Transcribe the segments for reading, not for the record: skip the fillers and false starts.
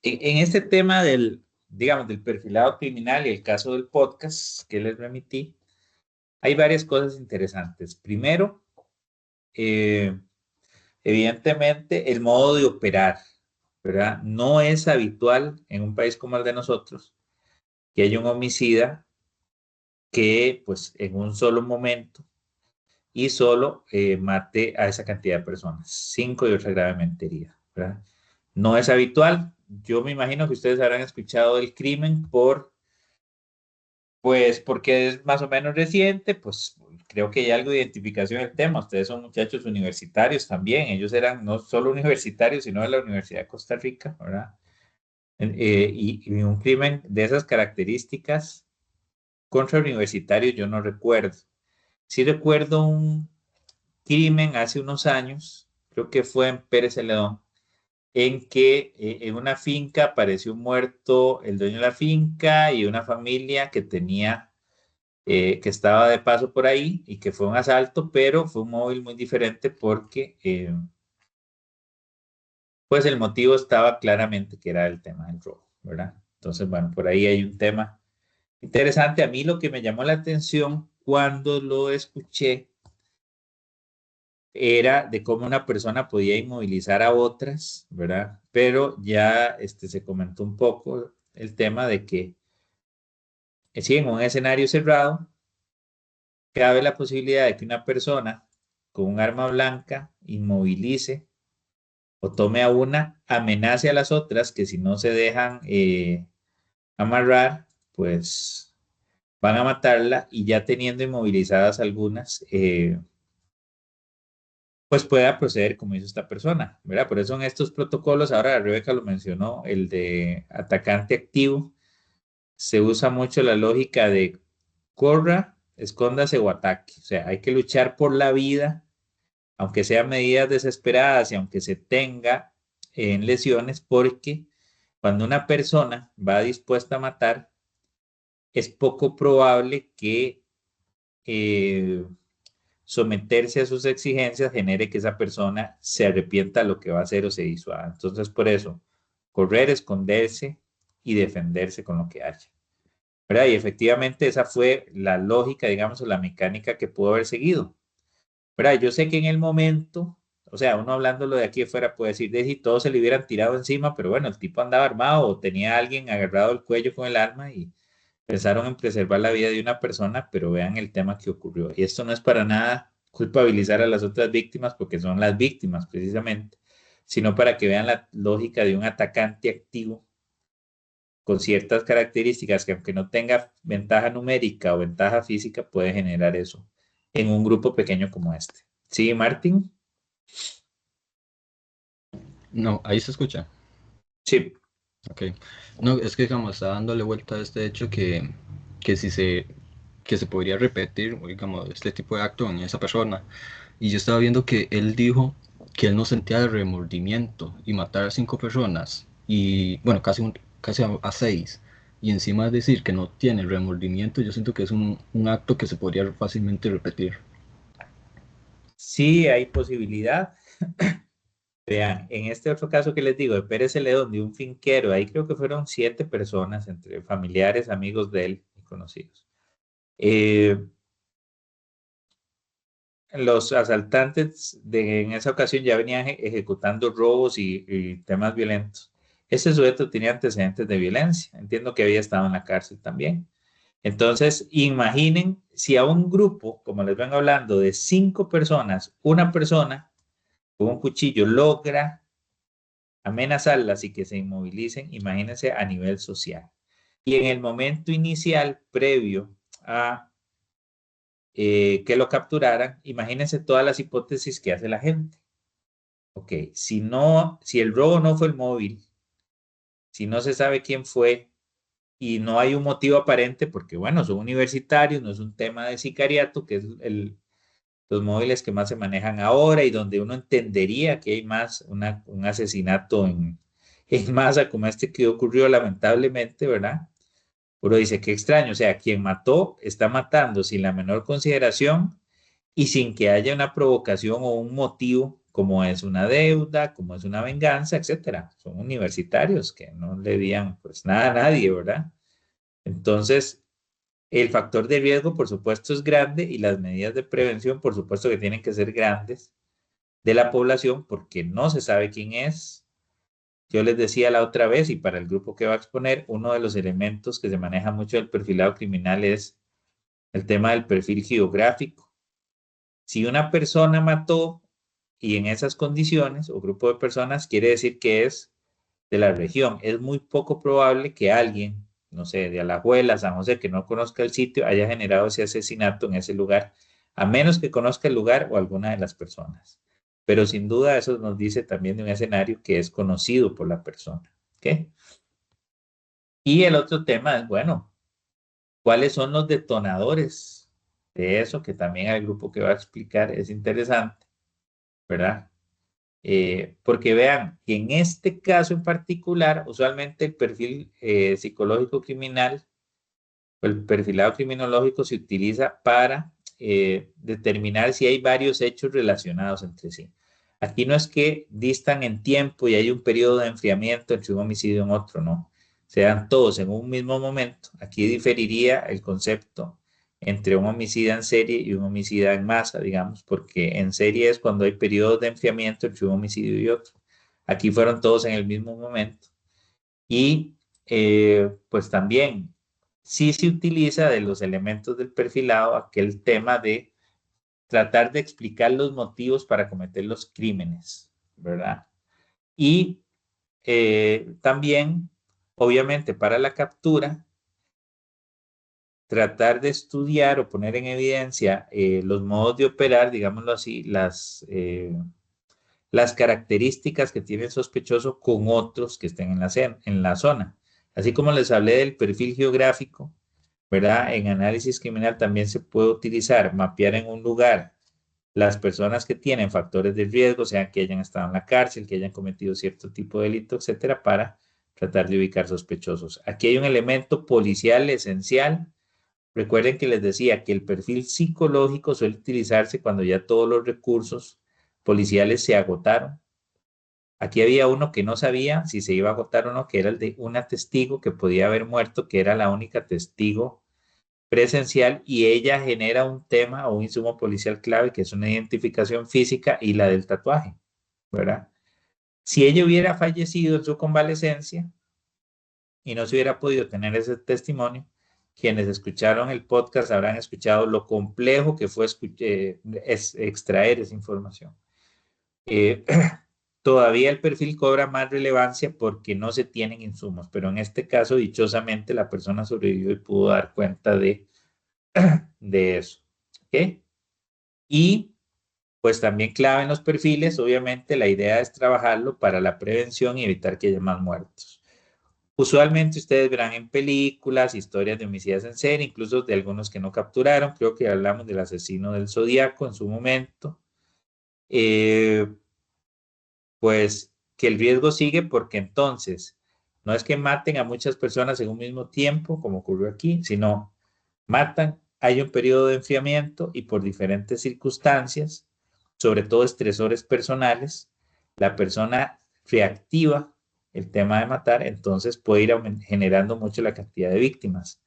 En este tema del, digamos, del perfilado criminal y el caso del podcast que les remití, hay varias cosas interesantes. Primero, eh, evidentemente, el modo de operar, ¿verdad? No es habitual en un país como el de nosotros que haya un homicida que, pues, en un solo momento y solo mate a esa cantidad de personas, cinco y otra gravemente herida, ¿verdad? No es habitual. Yo me imagino que ustedes habrán escuchado del crimen pues porque es más o menos reciente, pues creo que hay algo de identificación del tema. Ustedes son muchachos universitarios también. Ellos eran no solo universitarios, sino de la Universidad de Costa Rica, ¿verdad? Y un crimen de esas características contra universitarios yo no recuerdo. Sí recuerdo un crimen hace unos años, creo que fue en Pérez Celedón, en que en una finca apareció muerto el dueño de la finca y una familia que tenía, que estaba de paso por ahí y que fue un asalto, pero fue un móvil muy diferente porque pues el motivo estaba claramente que era el tema del robo, ¿verdad? Entonces, bueno, por ahí hay un tema interesante. A mí lo que me llamó la atención cuando lo escuché era de cómo una persona podía inmovilizar a otras, ¿verdad? Pero ya se comentó un poco el tema de que, sí, en un escenario cerrado, cabe la posibilidad de que una persona con un arma blanca inmovilice o tome a una, amenace a las otras que si no se dejan amarrar, pues van a matarla y ya teniendo inmovilizadas algunas, pues pueda proceder como hizo esta persona, ¿verdad? Por eso en estos protocolos, ahora Rebeca lo mencionó, el de atacante activo, se usa mucho la lógica de corra, escóndase o ataque. O sea, hay que luchar por la vida, aunque sean medidas desesperadas y aunque se tenga en lesiones, porque cuando una persona va dispuesta a matar, es poco probable que eh, someterse a sus exigencias genere que esa persona se arrepienta de lo que va a hacer o se disuada. Entonces, por eso, correr, esconderse y defenderse con lo que haya. ¿Verdad? Y efectivamente esa fue la lógica, digamos, o la mecánica que pudo haber seguido. ¿Verdad? Yo sé que en el momento, o sea, uno hablándolo de aquí afuera puede decir, de si todos se le hubieran tirado encima, pero bueno, el tipo andaba armado o tenía a alguien agarrado el cuello con el arma y pensaron en preservar la vida de una persona, pero vean el tema que ocurrió. Y esto no es para nada culpabilizar a las otras víctimas, porque son las víctimas precisamente, sino para que vean la lógica de un atacante activo con ciertas características que aunque no tenga ventaja numérica o ventaja física, puede generar eso en un grupo pequeño como este. ¿Sí, Martín? No, ahí se escucha. Sí. Ok. No, es que digamos, está dándole vuelta a este hecho que si se, que se podría repetir, digamos, este tipo de acto en esa persona. Y yo estaba viendo que él dijo que él no sentía remordimiento y matar a 5 personas y, bueno, casi a 6. Y encima de decir que no tiene remordimiento, yo siento que es un acto que se podría fácilmente repetir. Sí, hay posibilidad. Vean, en este otro caso que les digo, de Pérez Celedón, de un finquero, ahí creo que fueron 7 personas, entre familiares, amigos de él y conocidos. Eh, los asaltantes en esa ocasión ya venían ejecutando robos y temas violentos. Este sujeto tenía antecedentes de violencia. Entiendo que había estado en la cárcel también. Entonces, imaginen si a un grupo, como les vengo hablando, de 5 personas, una persona con un cuchillo logra amenazarlas y que se inmovilicen, imagínense a nivel social. Y en el momento inicial, previo a que lo capturaran, imagínense todas las hipótesis que hace la gente. Ok, si no, si el robo no fue el móvil, si no se sabe quién fue y no hay un motivo aparente, porque bueno, son universitarios, no es un tema de sicariato, que es los móviles que más se manejan ahora y donde uno entendería que hay más un asesinato en masa como este que ocurrió lamentablemente, ¿verdad? Uno dice, qué extraño, o sea, quien mató está matando sin la menor consideración y sin que haya una provocación o un motivo cómo es una deuda, cómo es una venganza, etcétera. Son universitarios que no le digan pues nada a nadie, ¿verdad? Entonces, el factor de riesgo, por supuesto, es grande y las medidas de prevención, por supuesto, que tienen que ser grandes de la población porque no se sabe quién es. Yo les decía la otra vez, y para el grupo que va a exponer, uno de los elementos que se maneja mucho del perfilado criminal es el tema del perfil geográfico. Si una persona mató y en esas condiciones o grupo de personas, quiere decir que es de la región. Es muy poco probable que alguien, no sé, de Alajuela, San José, que no conozca el sitio, haya generado ese asesinato en ese lugar, a menos que conozca el lugar o alguna de las personas. Pero sin duda eso nos dice también de un escenario que es conocido por la persona. ¿Ok? Y el otro tema es, bueno, ¿cuáles son los detonadores de eso? Que también el grupo que va a explicar es interesante, ¿verdad? Porque vean que en este caso en particular, usualmente el perfil psicológico criminal o el perfilado criminológico se utiliza para determinar si hay varios hechos relacionados entre sí. Aquí no es que distan en tiempo y hay un periodo de enfriamiento entre un homicidio y un otro, no. Se dan todos en un mismo momento. Aquí diferiría el concepto entre un homicida en serie y un homicida en masa, digamos, porque en serie es cuando hay periodos de enfriamiento entre un homicidio y otro. Aquí fueron todos en el mismo momento. Y pues también sí se utiliza de los elementos del perfilado aquel tema de tratar de explicar los motivos para cometer los crímenes, ¿verdad? Y también, obviamente, para la captura, tratar de estudiar o poner en evidencia los modos de operar, digámoslo así, las características que tiene el sospechoso con otros que estén en la zona. Así como les hablé del perfil geográfico, ¿verdad? En análisis criminal también se puede utilizar, mapear en un lugar las personas que tienen factores de riesgo, sea que hayan estado en la cárcel, que hayan cometido cierto tipo de delito, etcétera, para tratar de ubicar sospechosos. Aquí hay un elemento policial esencial. Recuerden que les decía que el perfil psicológico suele utilizarse cuando ya todos los recursos policiales se agotaron. Aquí había uno que no sabía si se iba a agotar o no, que era el de una testigo que podía haber muerto, que era la única testigo presencial, y ella genera un tema o un insumo policial clave, que es una identificación física y la del tatuaje, ¿verdad? Si ella hubiera fallecido en su convalecencia y no se hubiera podido tener ese testimonio, quienes escucharon el podcast habrán escuchado lo complejo que fue extraer esa información. Eh, Todavía el perfil cobra más relevancia porque no se tienen insumos, pero en este caso, dichosamente, la persona sobrevivió y pudo dar cuenta de eso. ¿Ok? Y pues también clave en los perfiles, obviamente, la idea es trabajarlo para la prevención y evitar que haya más muertos. Usualmente ustedes verán en películas historias de homicidios en serie, incluso de algunos que no capturaron. Creo que hablamos del asesino del Zodíaco en su momento. Eh, pues que el riesgo sigue porque entonces no es que maten a muchas personas en un mismo tiempo, como ocurrió aquí, sino matan, hay un periodo de enfriamiento y por diferentes circunstancias, sobre todo estresores personales, la persona reactiva el tema de matar, entonces puede ir generando mucho la cantidad de víctimas.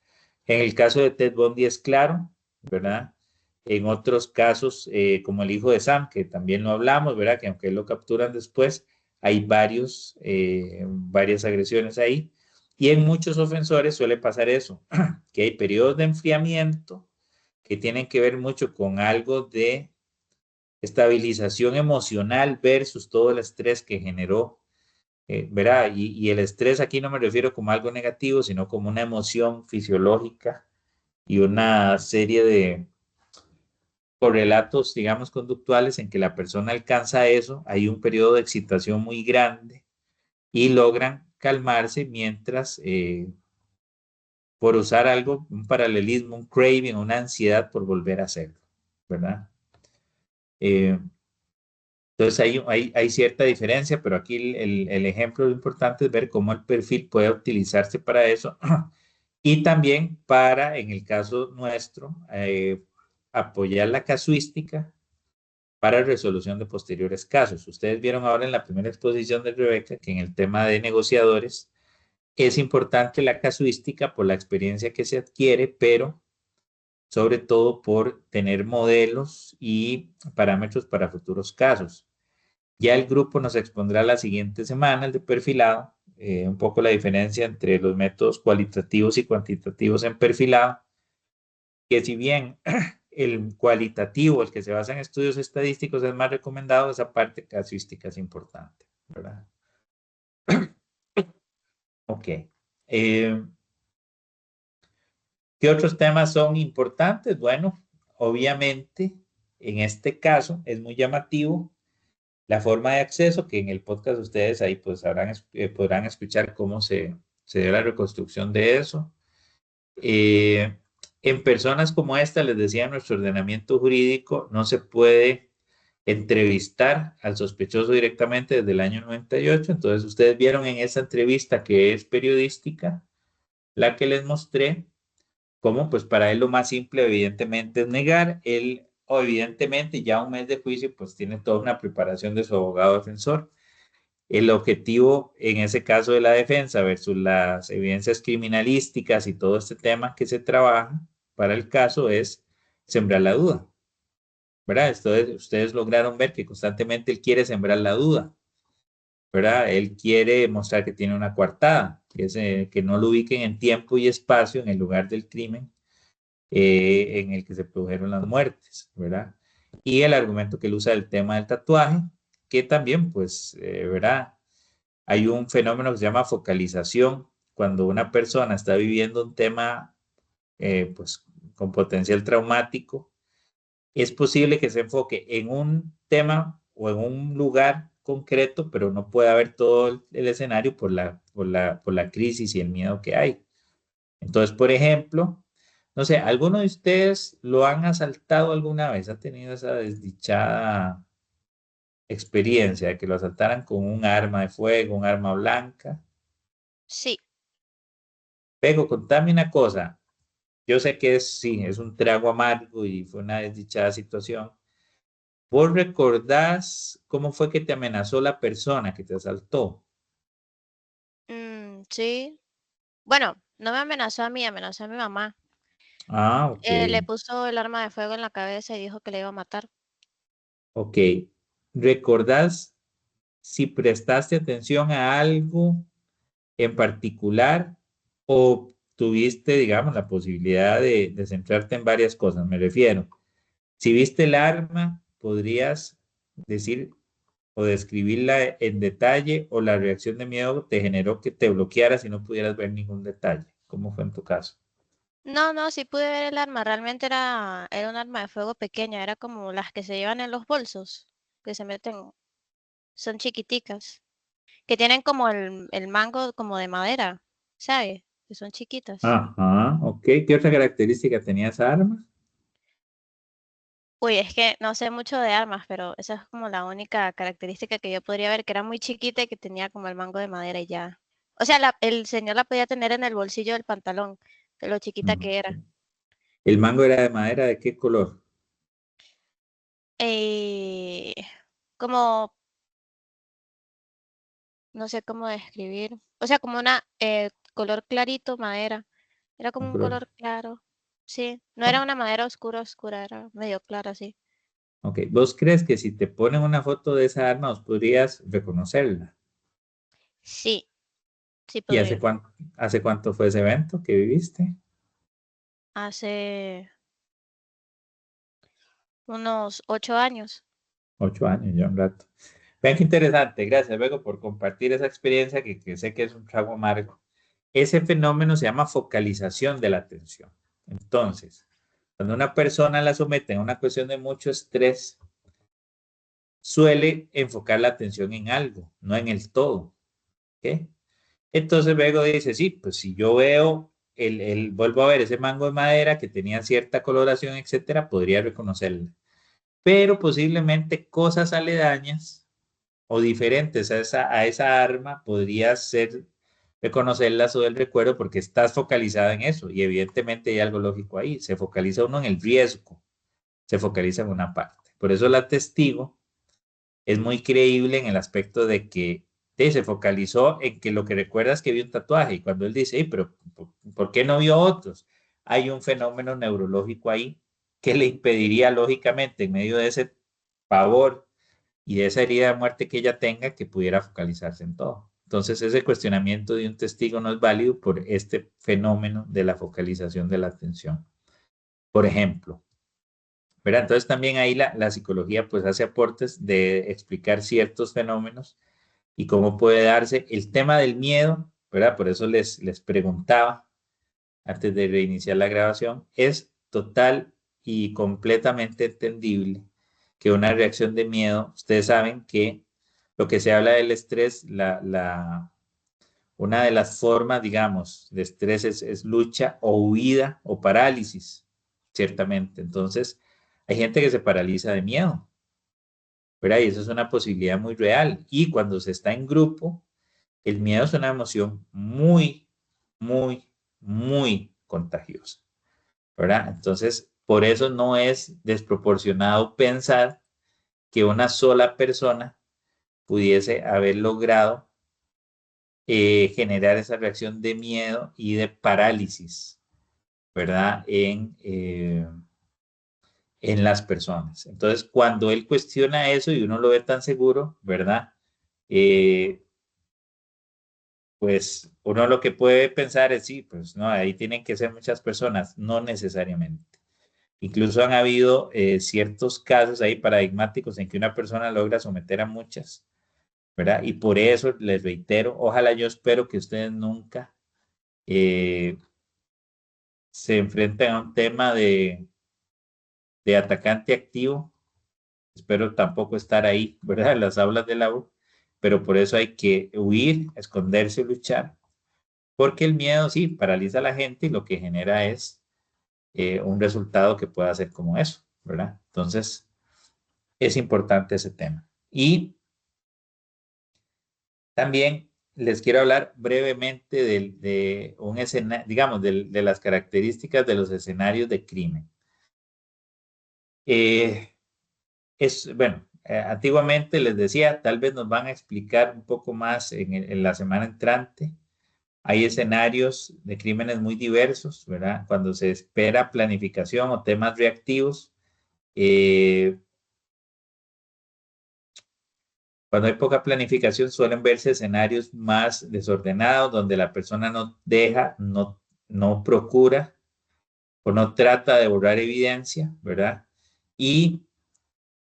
En el caso de Ted Bundy es claro, ¿verdad? En otros casos, como el hijo de Sam, que también lo hablamos, ¿verdad? Que aunque lo capturan después, hay varias agresiones ahí. Y en muchos ofensores suele pasar eso, que hay periodos de enfriamiento que tienen que ver mucho con algo de estabilización emocional versus todo el estrés que generó, ¿verdad? Y el estrés aquí no me refiero como algo negativo, sino como una emoción fisiológica y una serie de correlatos, digamos, conductuales en que la persona alcanza eso, hay un periodo de excitación muy grande y logran calmarse mientras, por usar algo, un paralelismo, un craving, una ansiedad por volver a hacerlo, ¿verdad? Eh, entonces hay cierta diferencia, pero aquí el ejemplo importante es ver cómo el perfil puede utilizarse para eso y también para, en el caso nuestro, apoyar la casuística para resolución de posteriores casos. Ustedes vieron ahora en la primera exposición de Rebeca que en el tema de negociadores es importante la casuística por la experiencia que se adquiere, pero sobre todo por tener modelos y parámetros para futuros casos. Ya el grupo nos expondrá la siguiente semana, el de perfilado, un poco la diferencia entre los métodos cualitativos y cuantitativos en perfilado, que si bien el cualitativo, el que se basa en estudios estadísticos, es más recomendado, esa parte casuística es importante, ¿verdad? Ok. ¿Qué otros temas son importantes? Bueno, obviamente, en este caso es muy llamativo la forma de acceso, que en el podcast ustedes ahí pues podrán escuchar cómo se dio la reconstrucción de eso. En personas como esta, les decía, nuestro ordenamiento jurídico no se puede entrevistar al sospechoso directamente desde el año 98. Entonces, ustedes vieron en esa entrevista que es periodística, la que les mostré, cómo pues para él lo más simple evidentemente es negar. Él, o evidentemente ya un mes de juicio, pues tiene toda una preparación de su abogado defensor. El objetivo en ese caso de la defensa versus las evidencias criminalísticas y todo este tema que se trabaja para el caso es sembrar la duda, ¿verdad? Ustedes lograron ver que constantemente él quiere sembrar la duda, ¿verdad? Él quiere mostrar que tiene una coartada, que no lo ubiquen en tiempo y espacio en el lugar del crimen en el que se produjeron las muertes, ¿verdad? Y el argumento que él usa del tema del tatuaje, que también, pues, ¿verdad? Hay un fenómeno que se llama focalización, cuando una persona está viviendo un tema, pues, con potencial traumático, es posible que se enfoque en un tema o en un lugar concreto, pero no puede ver todo el escenario por la crisis y el miedo que hay. Entonces, por ejemplo, no sé, ¿alguno de ustedes lo han asaltado alguna vez? ¿Ha tenido esa desdichada experiencia de que lo asaltaran con un arma de fuego, un arma blanca? Sí. Pego, contame una cosa. Yo sé que sí, es un trago amargo y fue una desdichada situación. ¿Vos recordás cómo fue que te amenazó la persona que te asaltó? Sí. Bueno, no me amenazó a mí, amenazó a mi mamá. Ah, ok, Le puso el arma de fuego en la cabeza y dijo que le iba a matar. ok. ¿Recordás si prestaste atención a algo en particular o tuviste, digamos, la posibilidad de centrarte en varias cosas? Me refiero, si viste el arma, podrías decir o describirla en detalle o la reacción de miedo te generó que te bloquearas y no pudieras ver ningún detalle. ¿Cómo fue en tu caso? No, no, sí pude ver el arma. Realmente era un arma de fuego pequeña. Era como las que se llevan en los bolsos, que se meten, son chiquiticas, que tienen como el mango como de madera, ¿sabes? Que son chiquitas. Ajá, ok. ¿Qué otra característica tenía esa arma? Uy, es que no sé mucho de armas, pero esa es como la única característica que yo podría ver, que era muy chiquita y que tenía como el mango de madera y ya. O sea, el señor la podía tener en el bolsillo del pantalón, de lo chiquita Ujú. que era. ¿El mango era de madera de qué color? Eh, como, no sé cómo describir. O sea, como una color clarito, madera. Era como Un un color. color claro. Sí, no era Oh, una madera oscura, oscura, era medio clara, sí. ok. ¿Vos crees que si te ponen una foto de esa arma, vos podrías reconocerla? Sí, sí ¿Y podría. hace cuánto fue ese evento que viviste? Hace unos 8 años. 8 años, ya un rato. Vean qué interesante. Gracias, luego por compartir esa experiencia que sé que es un trago amargo. Ese fenómeno se llama focalización de la atención. Entonces, cuando una persona la somete a una cuestión de mucho estrés, suele enfocar la atención en algo, no en el todo. ¿Ok? Entonces luego dice, sí, pues si yo veo, vuelvo a ver ese mango de madera que tenía cierta coloración, etcétera, podría reconocerla. Pero posiblemente cosas aledañas o diferentes a esa arma podría ser reconocerlas o del recuerdo porque estás focalizada en eso y evidentemente hay algo lógico ahí. Se focaliza uno en el riesgo, se focaliza en una parte. Por eso la testigo es muy creíble en el aspecto de que se focalizó en que lo que recuerda es que vio un tatuaje. Y cuando él dice, pero ¿por qué no vio otros? Hay un fenómeno neurológico ahí que le impediría lógicamente en medio de ese pavor y de esa herida de muerte que ella tenga que pudiera focalizarse en todo. Entonces ese cuestionamiento de un testigo no es válido por este fenómeno de la focalización de la atención. Por ejemplo, ¿verdad? Entonces también ahí la psicología pues hace aportes de explicar ciertos fenómenos y cómo puede darse el tema del miedo, ¿verdad? Por eso les preguntaba antes de reiniciar la grabación, es total y completamente entendible que una reacción de miedo, ustedes saben que lo que se habla del estrés, una de las formas, digamos, de estrés es lucha o huida o parálisis, ciertamente. Entonces, hay gente que se paraliza de miedo, ¿verdad? Y eso es una posibilidad muy real. Y cuando se está en grupo, el miedo es una emoción muy, muy, muy contagiosa, ¿verdad? Entonces, por eso no es desproporcionado pensar que una sola persona pudiese haber logrado generar esa reacción de miedo y de parálisis, ¿verdad? En las personas. Entonces, cuando él cuestiona eso y uno lo ve tan seguro, ¿verdad? Pues uno lo que puede pensar es, sí, pues no, ahí tienen que ser muchas personas, no necesariamente. Incluso han habido ciertos casos ahí paradigmáticos en que una persona logra someter a muchas, ¿verdad? Y por eso les reitero, ojalá yo espero que ustedes nunca eh, se enfrenten a un tema de atacante activo. Espero tampoco estar ahí, ¿verdad? En las aulas de la U, pero por eso hay que huir, esconderse y luchar, porque el miedo sí paraliza a la gente y lo que genera es un resultado que pueda ser como eso, ¿verdad? Entonces, es importante ese tema. Y también les quiero hablar brevemente de un escenario, digamos, de las características de los escenarios de crimen. Bueno, antiguamente les decía, tal vez nos van a explicar un poco más en la semana entrante. Hay escenarios de crímenes muy diversos, ¿verdad? Cuando se espera planificación o temas reactivos, eh, cuando hay poca planificación suelen verse escenarios más desordenados, donde la persona no deja, no procura o no trata de borrar evidencia, ¿verdad? Y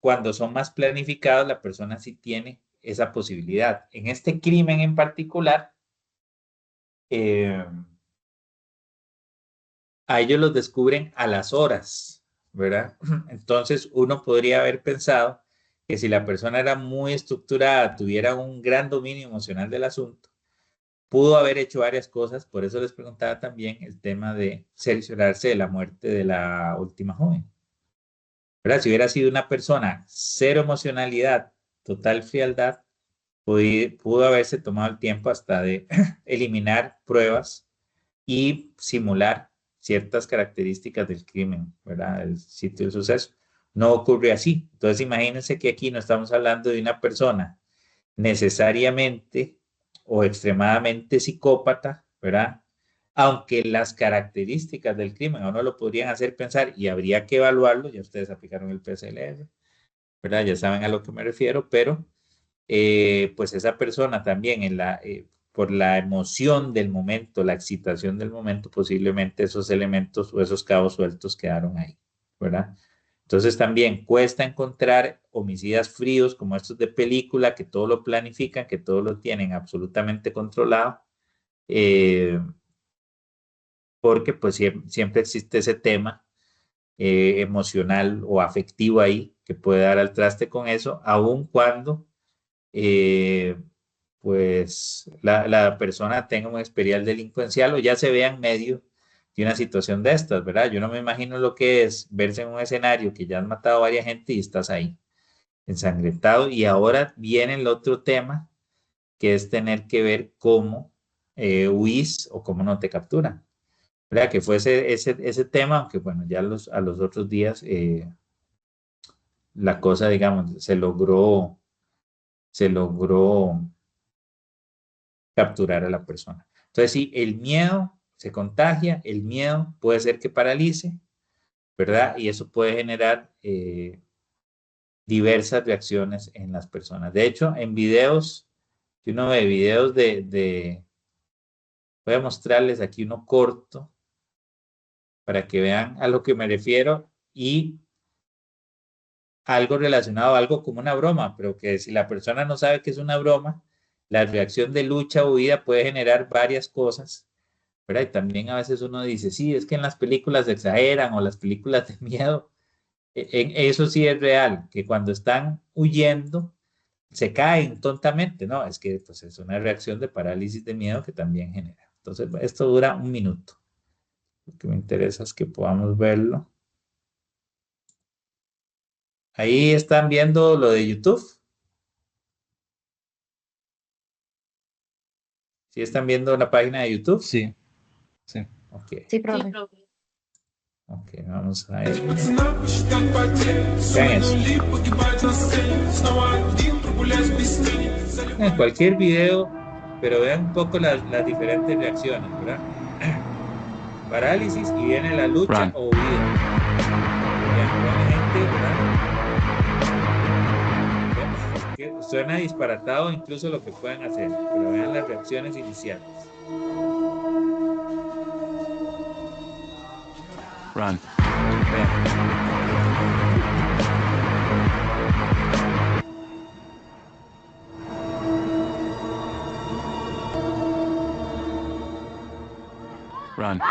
cuando son más planificados, la persona sí tiene esa posibilidad. En este crimen en particular, eh, a ellos los descubren a las horas, ¿verdad? Entonces uno podría haber pensado que si la persona era muy estructurada, tuviera un gran dominio emocional del asunto, pudo haber hecho varias cosas, por eso les preguntaba también el tema de cerciorarse de la muerte de la última joven. ¿Verdad? Si hubiera sido una persona cero emocionalidad, total frialdad, pudo haberse tomado el tiempo hasta de eliminar pruebas y simular ciertas características del crimen, ¿verdad? El sitio del suceso. No ocurre así. Entonces imagínense que aquí no estamos hablando de una persona necesariamente o extremadamente psicópata, ¿verdad? Aunque las características del crimen a uno lo podrían hacer pensar y habría que evaluarlo, ya ustedes aplicaron el PSLR, ¿verdad? Ya saben a lo que me refiero, pero pues esa persona también por la emoción del momento, la excitación del momento, posiblemente esos elementos o esos cabos sueltos quedaron ahí, ¿verdad? Entonces también cuesta encontrar homicidas fríos como estos de película, que todo lo planifican, que todo lo tienen absolutamente controlado, eh, porque pues siempre existe ese tema emocional o afectivo ahí que puede dar al traste con eso, aun cuando eh, pues la persona tenga un historial delincuencial o ya se vea en medio de una situación de estas, ¿verdad? Yo no me imagino lo que es verse en un escenario que ya has matado a varias gente y estás ahí, ensangrentado, y ahora viene el otro tema, que es tener que ver cómo huís o cómo no te capturan, ¿verdad? Que fue ese tema, aunque bueno, ya a los otros días la cosa, digamos, se logró capturar a la persona. Entonces, sí, el miedo se contagia, el miedo puede ser que paralice, ¿verdad? Y eso puede generar diversas reacciones en las personas. De hecho, en videos, si uno ve videos voy a mostrarles aquí uno corto para que vean a lo que me refiero y algo relacionado, algo como una broma, pero que si la persona no sabe que es una broma, la reacción de lucha o huida puede generar varias cosas, ¿verdad? Y también a veces uno dice, sí, es que en las películas se exageran o las películas de miedo, eso sí es real, que cuando están huyendo se caen tontamente, ¿no? Es que pues, es una reacción de parálisis de miedo que también genera. Entonces, esto dura un minuto. Lo que me interesa es que podamos verlo. Ahí están viendo lo de YouTube. ¿Sí están viendo la página de YouTube? Sí, sí. Ok, Sí, profe. ok, vamos a ver. Vean eso. En cualquier video, pero vean un poco las diferentes reacciones, ¿verdad? Parálisis y viene la lucha Run. o huida. Vean la gente, ¿verdad? Que suena disparatado incluso lo que pueden hacer, pero vean las reacciones iniciales. Run. Vean. Run.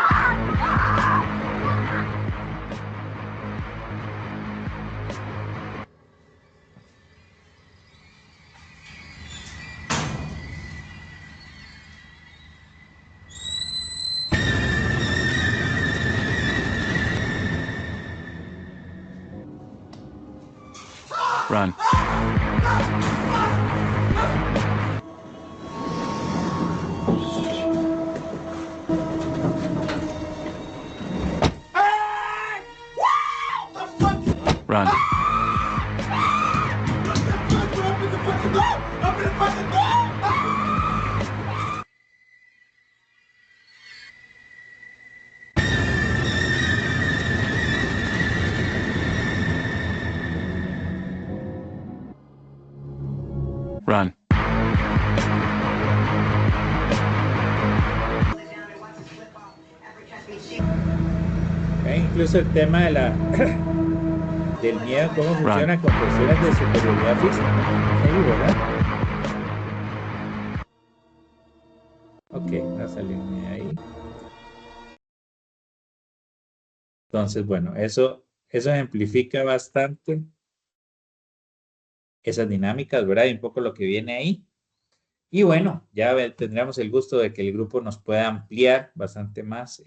Run. Run. Run. Incluso el tema de del miedo, cómo funciona con cuestiones de superioridad física. Sí, ¿verdad? Ok, va a salirme ahí. Entonces, bueno, eso ejemplifica bastante esas dinámicas, ¿verdad? Y un poco lo que viene ahí. Y bueno, ya tendremos el gusto de que el grupo nos pueda ampliar bastante más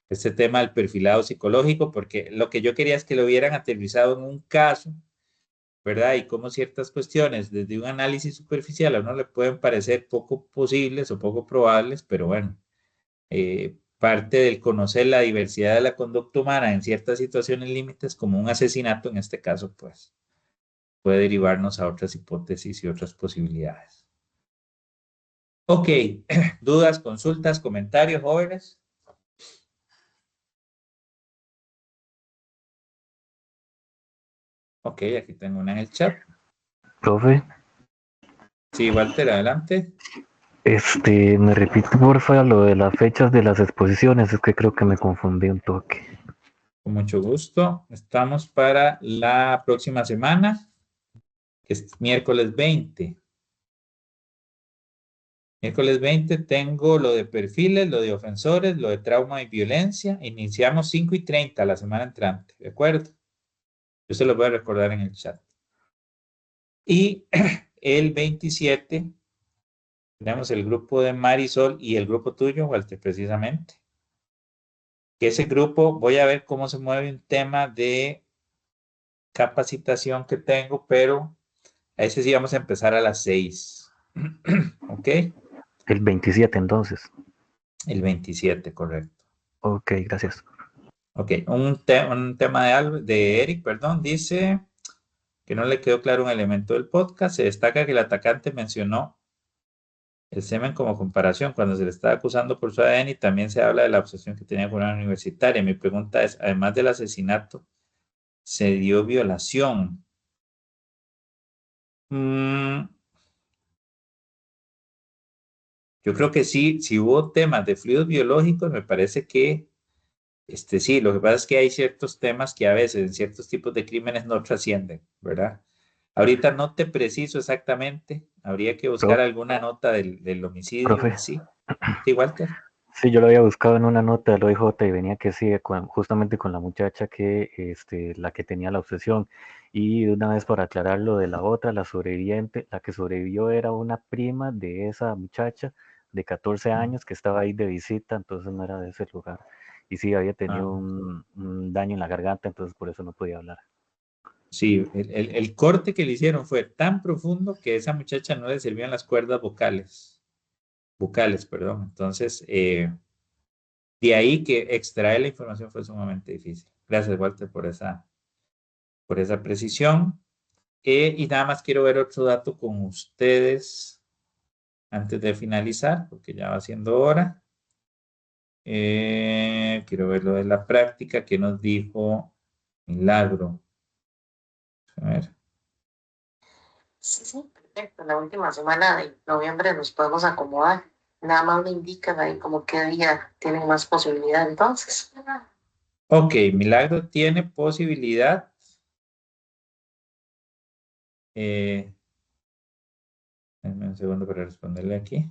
este tema del perfilado psicológico, porque lo que yo quería es que lo hubieran aterrizado en un caso, ¿verdad? Y cómo ciertas cuestiones desde un análisis superficial a uno le pueden parecer poco posibles o poco probables, pero bueno, parte del conocer la diversidad de la conducta humana en ciertas situaciones límites, como un asesinato en este caso, pues puede derivarnos a otras hipótesis y otras posibilidades. Ok, dudas, consultas, comentarios, jóvenes. Ok, aquí tengo una en el chat. Profe, Sí, Walter, adelante. me repite porfa lo de las fechas de las exposiciones, es que creo que me confundí un toque. Con mucho gusto. Estamos para la próxima semana, que es miércoles 20. Miércoles 20 tengo lo de perfiles, lo de ofensores, lo de trauma y violencia. Iniciamos 5:30 la semana entrante, ¿de acuerdo? Yo se lo voy a recordar en el chat. Y el 27 tenemos el grupo de Marisol y el grupo tuyo, Walter, precisamente. Que ese grupo, voy a ver cómo se mueve un tema de capacitación que tengo, pero a ese sí vamos a empezar a las 6. ¿Ok? El 27 entonces. El 27, correcto. Ok, gracias. Ok, un tema de Eric, perdón, dice, que no le quedó claro un elemento del podcast. Se destaca que el atacante mencionó el semen como comparación cuando se le estaba acusando por su ADN y también se habla de la obsesión que tenía con una universitaria. Mi pregunta es, además del asesinato, ¿se dio violación? Mm, yo creo que sí, si hubo temas de fluidos biológicos, me parece que sí, lo que pasa es que hay ciertos temas que a veces en ciertos tipos de crímenes no trascienden, ¿verdad? Ahorita no te preciso exactamente, habría que buscar Pro- alguna nota del homicidio Profe, en sí. Sí, Walter. sí, yo lo había buscado en una nota del OIJ y venía que sí, justamente con la muchacha la que tenía la obsesión. Y de una vez para aclarar lo de la otra, la sobreviviente, la que sobrevivió era una prima de esa muchacha de 14 años que estaba ahí de visita, entonces no era de ese lugar. Y sí, había Ah, tenido un daño en la garganta, entonces por eso no podía hablar. sí, el corte que le hicieron fue tan profundo que a esa muchacha no le servían las cuerdas vocales, perdón. Entonces, de ahí que extraer la información fue sumamente difícil. Gracias, Walter, por esa precisión. Y nada más quiero ver otro dato con ustedes antes de finalizar, porque ya va siendo hora. Quiero ver lo de la práctica que nos dijo Milagro. A ver. Sí, sí, perfecto. La última semana de noviembre nos podemos acomodar. Nada más me indican ahí como qué día tienen más posibilidad entonces. Ok, Milagro tiene posibilidad. Eh, Denme un segundo para responderle aquí.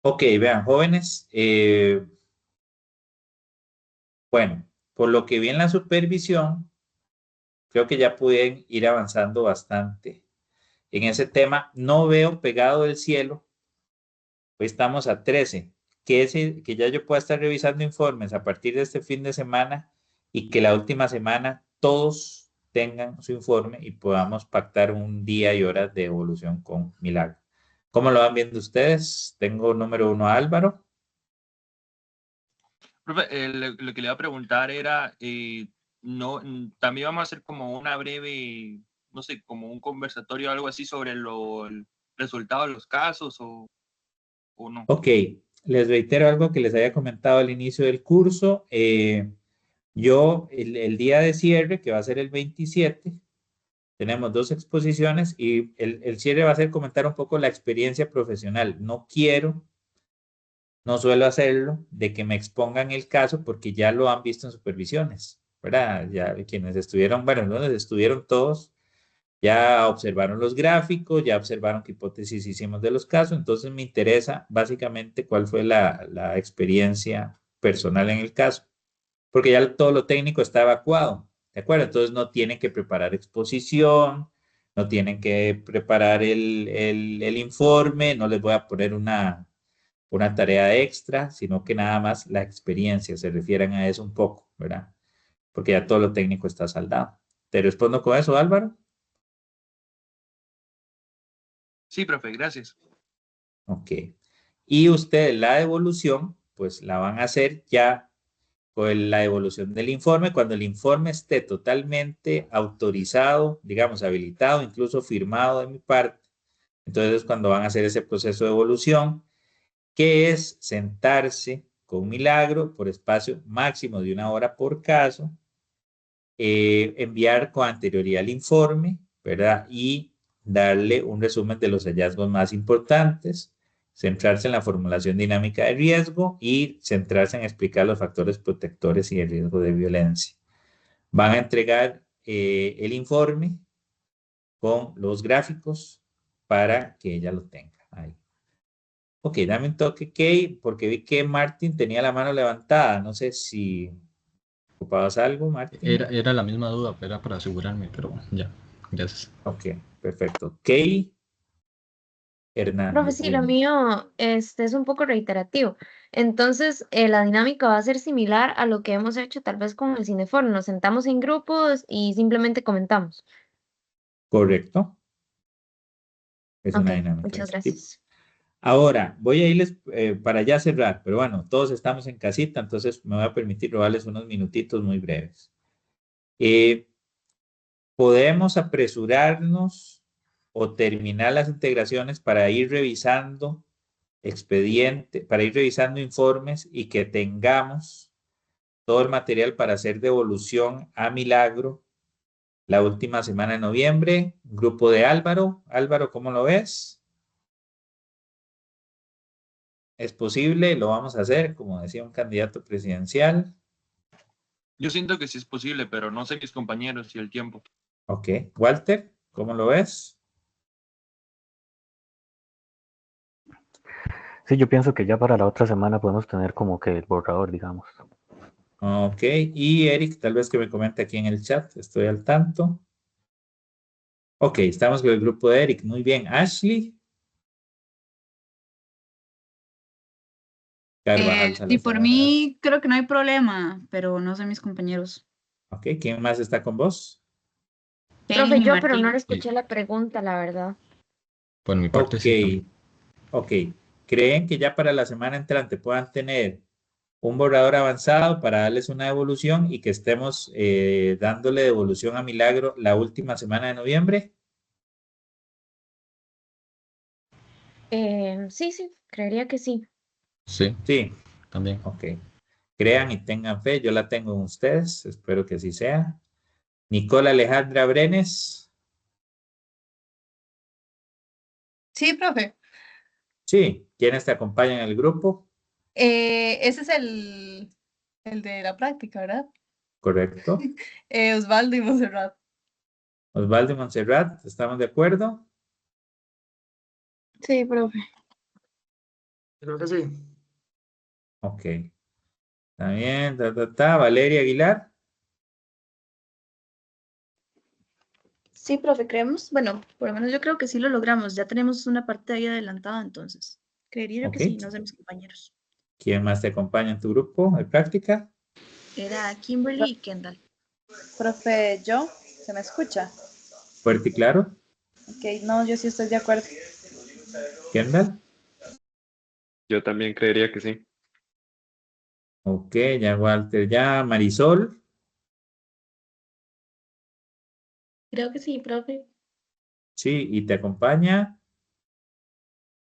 Ok, vean, jóvenes. Bueno, por lo que vi en la supervisión, creo que ya pueden ir avanzando bastante en ese tema. No veo pegado del cielo. Hoy estamos a 13. Que ya yo pueda estar revisando informes a partir de este fin de semana y que la última semana todos tengan su informe y podamos pactar un día y horas de evolución con Milagro. ¿Cómo lo van viendo ustedes? Tengo número 1 a Álvaro. Profe, lo que le iba a preguntar era, no, también vamos a hacer como una breve, no sé, como un conversatorio o algo así sobre el resultado de los casos o no. Ok, les reitero algo que les había comentado al inicio del curso. El día de cierre, que va a ser el 27, tenemos 2 exposiciones y el cierre va a ser comentar un poco la experiencia profesional. No suelo hacerlo, de que me expongan el caso porque ya lo han visto en supervisiones, ¿verdad? Ya quienes estuvieron, bueno, no estuvieron todos, ya observaron los gráficos, ya observaron qué hipótesis hicimos de los casos, entonces me interesa básicamente cuál fue la experiencia personal en el caso, porque ya todo lo técnico está evacuado, ¿de acuerdo? Entonces no tienen que preparar exposición, no tienen que preparar el informe, no les voy a poner una tarea extra, sino que nada más la experiencia, se refieren a eso un poco, ¿verdad? Porque ya todo lo técnico está saldado. ¿Te respondo con eso, Álvaro? Sí, profe, gracias. Ok. Y ustedes la devolución, pues la van a hacer ya con la devolución del informe, cuando el informe esté totalmente autorizado, digamos, habilitado, incluso firmado de mi parte. Entonces es cuando van a hacer ese proceso de devolución, que es sentarse con Milagro por espacio máximo de 1 hora por caso, enviar con anterioridad el informe, ¿verdad? Y darle un resumen de los hallazgos más importantes, centrarse en la formulación dinámica de riesgo y centrarse en explicar los factores protectores y el riesgo de violencia. Van a entregar el informe con los gráficos para que ella lo tenga ahí. Ok, dame un toque, Kay, porque vi que Martín tenía la mano levantada. No sé si ocupabas algo, Martín. Era la misma duda, pero era para asegurarme, pero ya, gracias. Ok, perfecto. Kay Profe, Hernández, sí, lo dime. mío es un poco reiterativo. Entonces, la dinámica va a ser similar a lo que hemos hecho tal vez con el Cineforo. Nos sentamos en grupos y simplemente comentamos. Correcto, es Ok, una dinámica de muchas ese tipo. gracias. Ahora, voy a irles para ya cerrar, pero bueno, todos estamos en casita, entonces me voy a permitir robarles unos minutitos muy breves. Podemos apresurarnos o terminar las integraciones para ir revisando para ir revisando informes y que tengamos todo el material para hacer devolución a Milagro la última semana de noviembre. Grupo de Álvaro. Álvaro, ¿cómo lo ves? ¿Es posible? Lo vamos a hacer, como decía un candidato presidencial. Yo siento que sí es posible, pero no sé mis compañeros y el tiempo. Ok. Walter, ¿cómo lo ves? Sí, yo pienso que ya para la otra semana podemos tener como que el borrador, digamos. Ok. Y Eric, tal vez que me comente aquí en el chat. Estoy al tanto. Ok, estamos con el grupo de Eric. Muy bien. Ashley. Carvajal Y por Salazar. mí creo que no hay problema, pero no sé mis compañeros. Ok, ¿quién más está con vos? Profe, Kenny y yo, pero no le Martín. escuché la pregunta, la verdad. Por mi parte, Ok, sí, también. ok. ¿Creen que ya para la semana entrante puedan tener un borrador avanzado para darles una devolución y que estemos dándole devolución a Milagro la última semana de noviembre? Sí, sí, creería que sí. Sí, Sí, también. ok. Crean y tengan fe, yo la tengo en ustedes, espero que así sea. Nicola Alejandra Brenes, Sí, profe. sí, ¿quiénes te acompañan en el grupo? Ese es el de la práctica, ¿verdad? Correcto. Osvaldo y Monserrat. Osvaldo y Montserrat, ¿estamos de acuerdo? Sí, profe. Creo que sí. Ok. Está bien, Valeria Aguilar. Sí, profe, creemos, bueno, por lo menos yo creo que sí lo logramos, ya tenemos una parte ahí adelantada, entonces, creería yo que Ok. sí, no sé mis compañeros. ¿Quién más te acompaña en tu grupo de práctica? Era Kimberly y Kendall. Profe, ¿yo? ¿Se me escucha? ¿Fuerte y claro? Ok, no, yo sí estoy de acuerdo. ¿Kendall? Yo también creería que sí. Ok, ya Walter, ya Marisol. Creo que sí, profe. Sí, y te acompaña.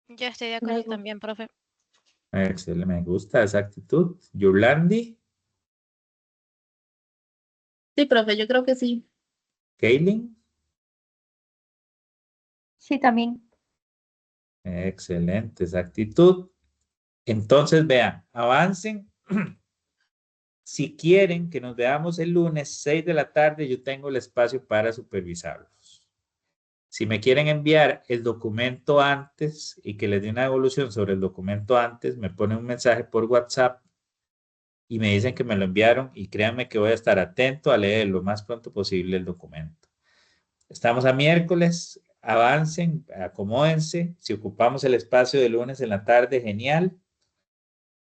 Yo estoy de acuerdo Luego, también, profe. Excelente, me gusta esa actitud. Yurlandi, Sí, profe, yo creo que sí. Kaylin. Sí, también. Excelente esa actitud. Entonces, vean, avancen. Si quieren que nos veamos el lunes 6 de la tarde, yo tengo el espacio para supervisarlos. Si me quieren enviar el documento antes y que les dé una evolución sobre el documento antes, me ponen un mensaje por WhatsApp y me dicen que me lo enviaron y créanme que voy a estar atento a leer lo más pronto posible el documento. Estamos a miércoles, avancen, acomódense. Si ocupamos el espacio de lunes en la tarde, genial.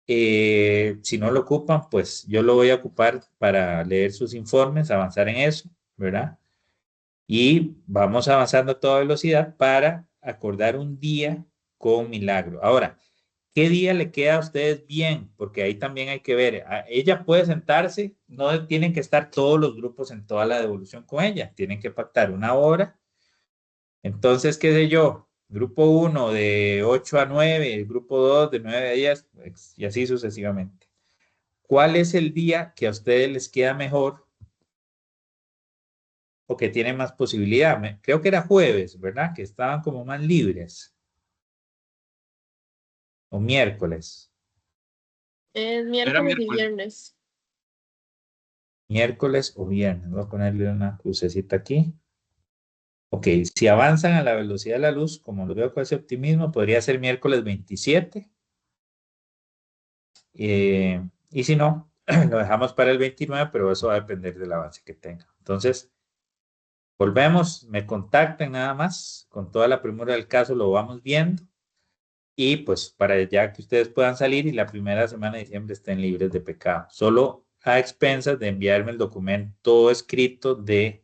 Si no lo ocupan, pues yo lo voy a ocupar para leer sus informes, avanzar en eso, ¿verdad? Y vamos avanzando a toda velocidad para acordar un día con Milagro. Ahora, ¿qué día le queda a ustedes bien? Porque ahí también hay que ver. Ella puede sentarse, no tienen que estar todos los grupos en toda la devolución con ella, tienen que pactar una hora. Entonces, qué sé yo, grupo 1 de 8 a 9, el grupo 2 de 9 a 10, y así sucesivamente. ¿Cuál es el día que a ustedes les queda mejor o que tienen más posibilidad? Creo que era jueves, ¿verdad? Que estaban como más libres. O miércoles. Es Era miércoles y miércoles. viernes. Miércoles o viernes. Voy a ponerle una crucecita aquí. Ok, si avanzan a la velocidad de la luz, como lo veo con ese optimismo, podría ser miércoles 27. Y si no, lo dejamos para el 29, pero eso va a depender del avance que tenga. Entonces, volvemos, me contactan nada más, con toda la premura del caso lo vamos viendo y pues para ya que ustedes puedan salir y la primera semana de diciembre estén libres de pecado. Solo a expensas de enviarme el documento escrito de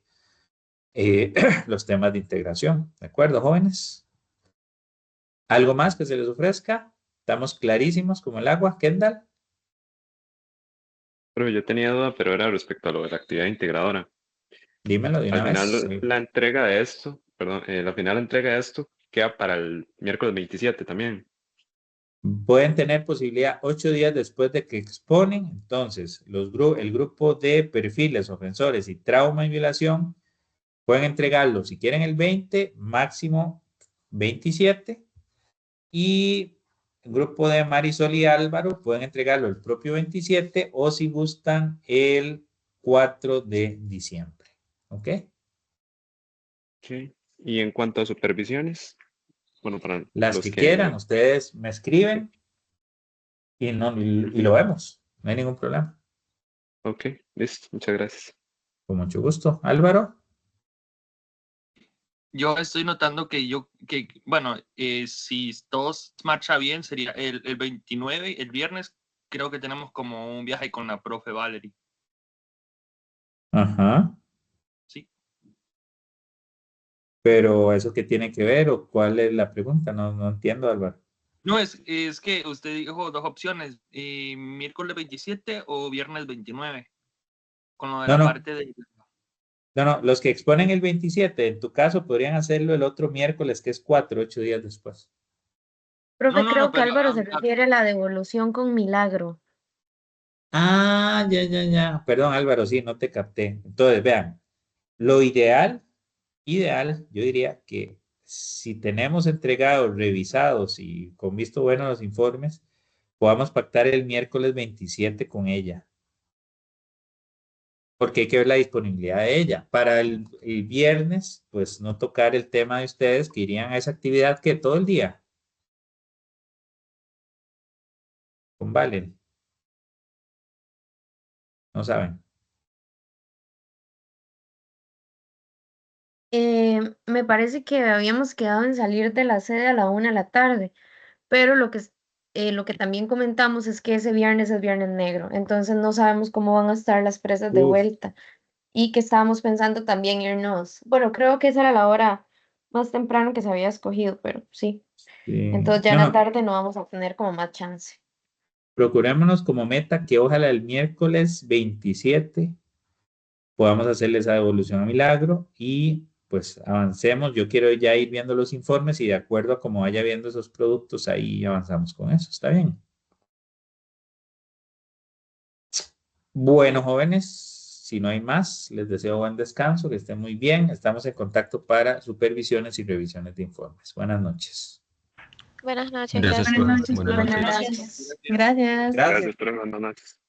los temas de integración. ¿De acuerdo, jóvenes? ¿Algo más que se les ofrezca? ¿Estamos clarísimos como el agua, Kendall? Pero yo tenía duda, pero era respecto a lo de la actividad integradora. Dímelo de Al una vez. final Sí. la entrega de esto, perdón, la final la entrega de esto queda para el miércoles 27 también. Pueden tener posibilidad 8 días después de que exponen. Entonces, el grupo de perfiles, ofensores y trauma y violación pueden entregarlo si quieren el 20, máximo 27. Y el grupo de Marisol y Álvaro pueden entregarlo el propio 27 o si gustan el 4 de diciembre. ¿Ok? Ok. Y en cuanto a supervisiones, bueno, para Las los que quieran, que... ustedes me escriben y lo vemos. No hay ningún problema. Ok, listo, muchas gracias. Con mucho gusto. Álvaro. Yo estoy notando bueno, si todo marcha bien, sería el 29, el viernes, creo que tenemos como un viaje con la profe Valerie. Ajá. Sí. Pero ¿eso qué tiene que ver o cuál es la pregunta? No entiendo, Álvaro. No, es que usted dijo dos opciones, miércoles 27 o viernes 29, con lo de No, la no, parte de... no, los que exponen el 27, en tu caso, podrían hacerlo el otro miércoles, que es 4, 8 días después. Profe, No, creo que pero Álvaro se refiere a la devolución con milagro. Ah, ya. Perdón, Álvaro, sí, no te capté. Entonces, vean, lo ideal, yo diría que si tenemos entregados, revisados y con visto bueno los informes, podamos pactar el miércoles 27 con ella. Porque hay que ver la disponibilidad de ella. Para el viernes, pues no tocar el tema de ustedes que irían a esa actividad que todo el día con Valen, no saben. Me parece que habíamos quedado en salir de la sede a la 1 de la tarde, pero lo que también comentamos es que ese viernes es viernes negro, entonces no sabemos cómo van a estar las presas de Uf, vuelta y que estábamos pensando también irnos, bueno, creo que esa era la hora más temprano que se había escogido, pero sí, sí. entonces ya en la No, tarde no vamos a tener como más chance. procurémonos como meta que ojalá el miércoles 27 podamos hacerle esa devolución a Milagro y pues avancemos. Yo quiero ya ir viendo los informes y de acuerdo a cómo vaya viendo esos productos, ahí avanzamos con eso. ¿Está bien? Bueno, jóvenes, si no hay más, les deseo buen descanso, que estén muy bien. Estamos en contacto para supervisiones y revisiones de informes. Buenas noches. Buenas noches, Gracias, gracias. Buenas profe. noches, Buenas profe. noches. Gracias. Gracias. Gracias, pero buenas noches.